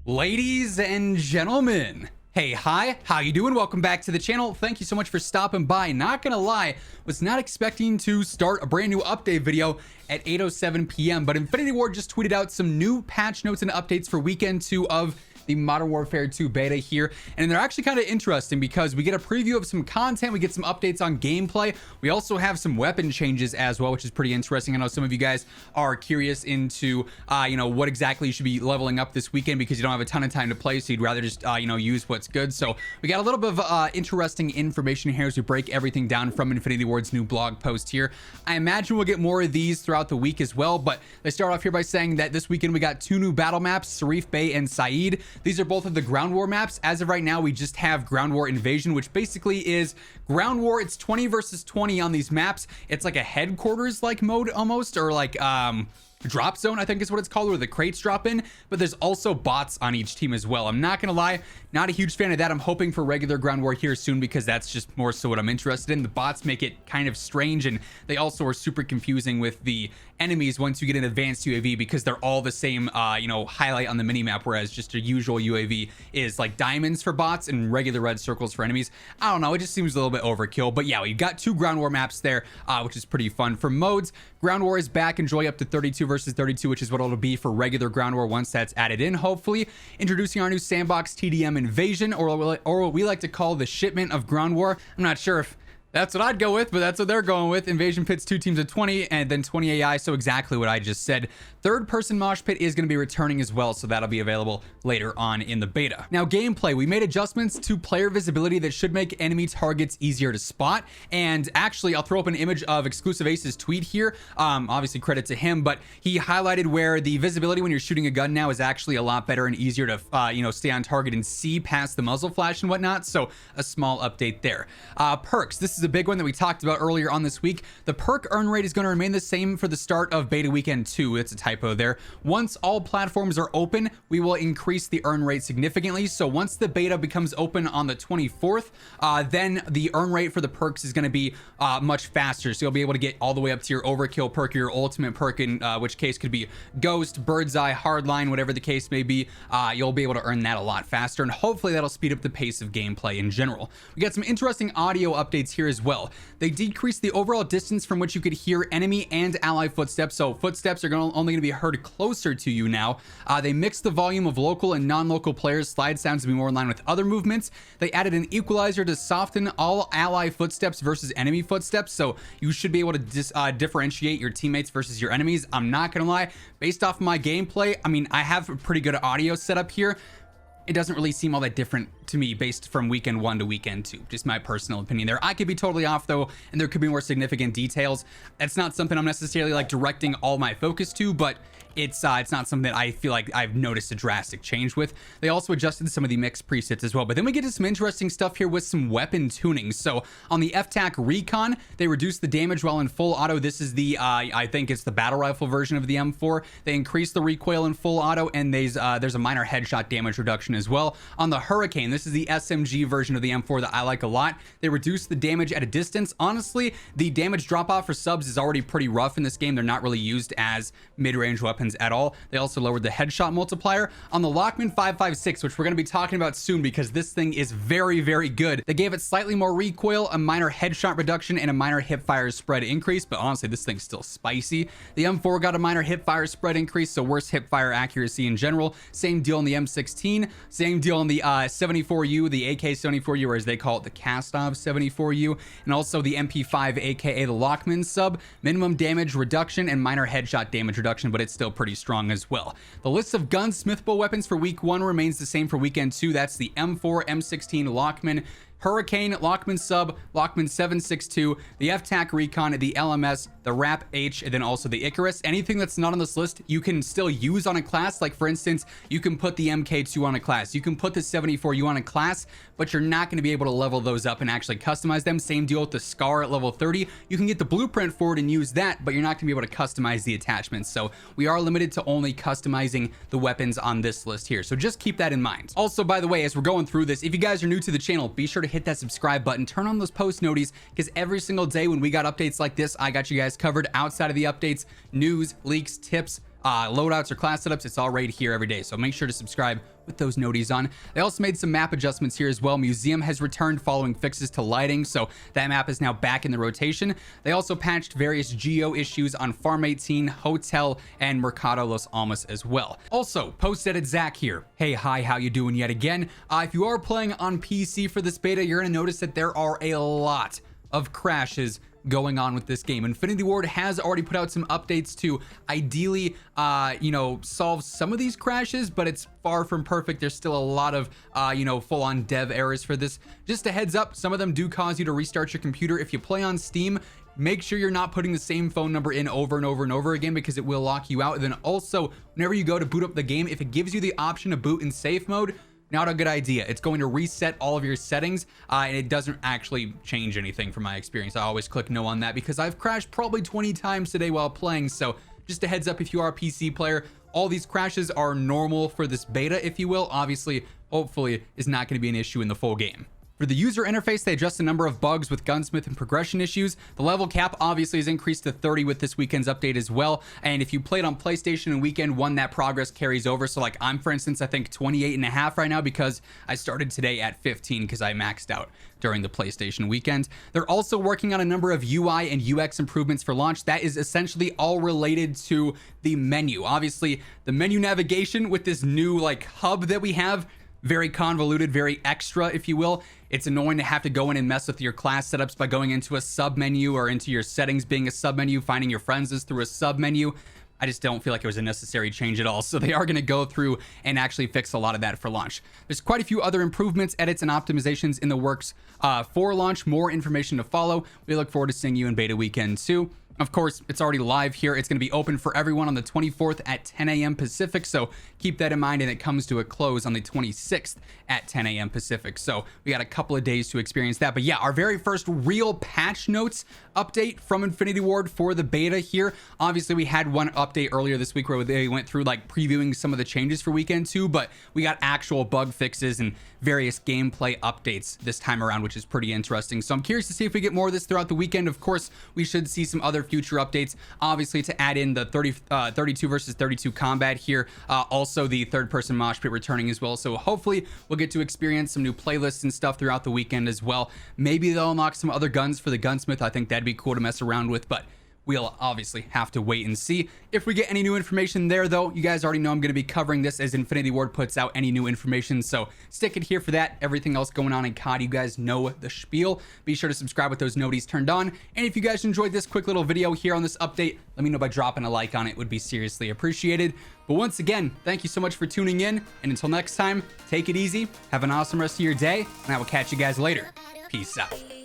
Ladies and gentlemen, hey, hi, how you doing? Welcome back to the channel. Thank you so much for stopping by. Not gonna lie, was not expecting to start a brand new update video at 8:07 p.m. but Infinity Ward just tweeted out some new patch notes and updates for weekend 2 of the Modern Warfare 2 beta here, and they're actually kind of interesting because we get a preview of some content, we get some updates on gameplay, we also have some weapon changes as well, which is pretty interesting. I know some of you guys are curious into what exactly you should be leveling up this weekend because you don't have a ton of time to play, so you'd rather just use what's good. So we got a little bit of interesting information here as we break everything down from Infinity Ward's new blog post here. I imagine we'll get more of these throughout the week as well, but they start off here by saying that this weekend we got 2 new battle maps, Sharif Bay and Saeed. These are both of the ground war maps. As of right now, we just have ground war invasion, which basically is ground war. It's 20 versus 20 on these maps. It's like a headquarters like mode almost, or like drop zone, I think is what it's called, where the crates drop in, but there's also bots on each team as well. I'm not gonna lie, not a huge fan of that. I'm hoping for regular ground war here soon because that's just more so what I'm interested in. The bots make it kind of strange, and they also are super confusing with the enemies once you get an advanced UAV because they're all the same highlight on the mini map, whereas just a usual UAV is like diamonds for bots and regular red circles for enemies. I don't know, it just seems a little bit overkill, but yeah, we've got 2 ground war maps there, which is pretty fun. For modes, ground war is back. Enjoy up to 32 versus 32, which is what it'll be for regular ground war once that's added in, hopefully. Introducing our new sandbox TDM invasion, or what we like to call the shipment of ground war. I'm not sure if that's what I'd go with, but that's what they're going with. Invasion pits 2 teams of 20 and then 20 AI, so exactly what I just said. Third person mosh pit is going to be returning as well, so that'll be available later on in the beta. Now, gameplay, we made adjustments to player visibility that should make enemy targets easier to spot, and actually I'll throw up an image of Exclusive Ace's tweet here. Obviously credit to him, but he highlighted where the visibility when you're shooting a gun now is actually a lot better and easier to stay on target and see past the muzzle flash and whatnot, so a small update there. Perks, this is a big one that we talked about earlier on this week. The perk earn rate is going to remain the same for the start of beta weekend 2. It's a typo there. Once all platforms are open, we will increase the earn rate significantly. So once the beta becomes open on the 24th, then the earn rate for the perks is going to be much faster. So you'll be able to get all the way up to your overkill perk, your ultimate perk, in which case could be Ghost, Bird's Eye, Hardline, whatever the case may be. You'll be able to earn that a lot faster, and hopefully that'll speed up the pace of gameplay in general. We got some interesting audio updates here as well. They decreased the overall distance from which you could hear enemy and ally footsteps, so footsteps are only going to be heard closer to you now. They mixed the volume of local and non-local players' slide sounds to be more in line with other movements. They added an equalizer to soften all ally footsteps versus enemy footsteps, so you should be able to differentiate your teammates versus your enemies. I'm not gonna lie, based off of my gameplay, I mean, I have a pretty good audio setup here. It doesn't really seem all that different to me based from weekend 1 to weekend 2. Just my personal opinion there. I could be totally off though, and there could be more significant details. That's not something I'm necessarily like directing all my focus to, but it's not something that I feel like I've noticed a drastic change with. They also adjusted some of the mixed presets as well. But then we get to some interesting stuff here with some weapon tuning. So on the FTAC Recon, they reduced the damage while in full auto. This is the, I think it's the battle rifle version of the M4. They increased the recoil in full auto, and there's a minor headshot damage reduction as well. On the Hurricane, this is the SMG version of the M4 that I like a lot. They reduced the damage at a distance. Honestly, the damage drop off for subs is already pretty rough in this game. They're not really used as mid-range weapons at all. They also lowered the headshot multiplier. On the Lockman 556, which we're going to be talking about soon because this thing is very, very good, they gave it slightly more recoil, a minor headshot reduction, and a minor hipfire spread increase, but honestly, this thing's still spicy. The M4 got a minor hipfire spread increase, so worse hipfire accuracy in general. Same deal in the M16, same deal in the 74U, the AK-74U, or as they call it, the Kastov 74U, and also the MP5, aka the Lockman sub. Minimum damage reduction and minor headshot damage reduction, but it's still pretty strong as well. The list of gunsmithable weapons for week 1 remains the same for weekend 2. That's the M4, M16, Lockman, Hurricane, Lockman Sub, Lockman 762, the FTAC Recon, the LMS, the RAP H, and then also the Icarus. Anything that's not on this list, you can still use on a class. Like for instance, you can put the MK2 on a class, you can put the 74U on a class, but you're not going to be able to level those up and actually customize them. Same deal with the Scar at level 30. You can get the blueprint for it and use that, but you're not going to be able to customize the attachments. So we are limited to only customizing the weapons on this list here. So just keep that in mind. Also, by the way, as we're going through this, if you guys are new to the channel, be sure to hit that subscribe button, turn on those post noties, because every single day when we got updates like this, I got you guys covered. Outside of the updates, news, leaks, tips, loadouts, or class setups, it's all right here every day. So make sure to subscribe with those noties on. They also made some map adjustments here as well. Museum has returned following fixes to lighting, so that map is now back in the rotation. They also patched various geo issues on Farm 18, Hotel, and Mercado Los Alamos as well. Also, post-edit Zach here. Hey, hi, how you doing yet again? If you are playing on PC for this beta, you're gonna notice that there are a lot of crashes going on with this game. Infinity Ward has already put out some updates to ideally, solve some of these crashes, but it's far from perfect. There's still a lot of, full-on dev errors for this. Just a heads up, some of them do cause you to restart your computer. If you play on Steam, make sure you're not putting the same phone number in over and over and over again, because it will lock you out. And then also, whenever you go to boot up the game, if it gives you the option to boot in safe mode, not a good idea. It's going to reset all of your settings, and it doesn't actually change anything from my experience. I always click no on that because I've crashed probably 20 times today while playing. So just a heads up, if you are a PC player, all these crashes are normal for this beta, if you will. Obviously, hopefully, is not going to be an issue in the full game. For the user interface, they addressed a number of bugs with gunsmith and progression issues. The level cap obviously is increased to 30 with this weekend's update as well. And if you played on PlayStation and weekend 1, that progress carries over. So like I'm, for instance, I think 28.5 right now because I started today at 15 because I maxed out during the PlayStation weekend. They're also working on a number of UI and UX improvements for launch. That is essentially all related to the menu. Obviously, the menu navigation with this new hub that we have, very convoluted, very extra, if you will. It's annoying to have to go in and mess with your class setups by going into a sub menu or into your settings being a sub menu, finding your friends is through a sub menu. I just don't feel like it was a necessary change at all. So they are going to go through and actually fix a lot of that for launch. There's quite a few other improvements, edits, and optimizations in the works for launch. More information to follow. We look forward to seeing you in beta weekend too. Of course, it's already live here. It's going to be open for everyone on the 24th at 10 a.m. Pacific, so keep that in mind, and it comes to a close on the 26th at 10 a.m. Pacific. So we got a couple of days to experience that. But yeah, our very first real patch notes update from Infinity Ward for the beta here. Obviously, we had one update earlier this week where they went through previewing some of the changes for weekend 2, but we got actual bug fixes and various gameplay updates this time around, which is pretty interesting. So I'm curious to see if we get more of this throughout the weekend. Of course, we should see some other future updates, obviously, to add in the 32 versus 32 combat here. Also, the third-person mosh pit returning as well. So hopefully, we'll get to experience some new playlists and stuff throughout the weekend as well. Maybe they'll unlock some other guns for the gunsmith. I think that'd be cool to mess around with, but we'll obviously have to wait and see. If we get any new information there, though, you guys already know I'm going to be covering this as Infinity Ward puts out any new information, so stick it here for that. Everything else going on in COD, you guys know the spiel. Be sure to subscribe with those noties turned on, and if you guys enjoyed this quick little video here on this update, let me know by dropping a like on it. It would be seriously appreciated. But once again, thank you so much for tuning in, and until next time, take it easy, have an awesome rest of your day, and I will catch you guys later. Peace out.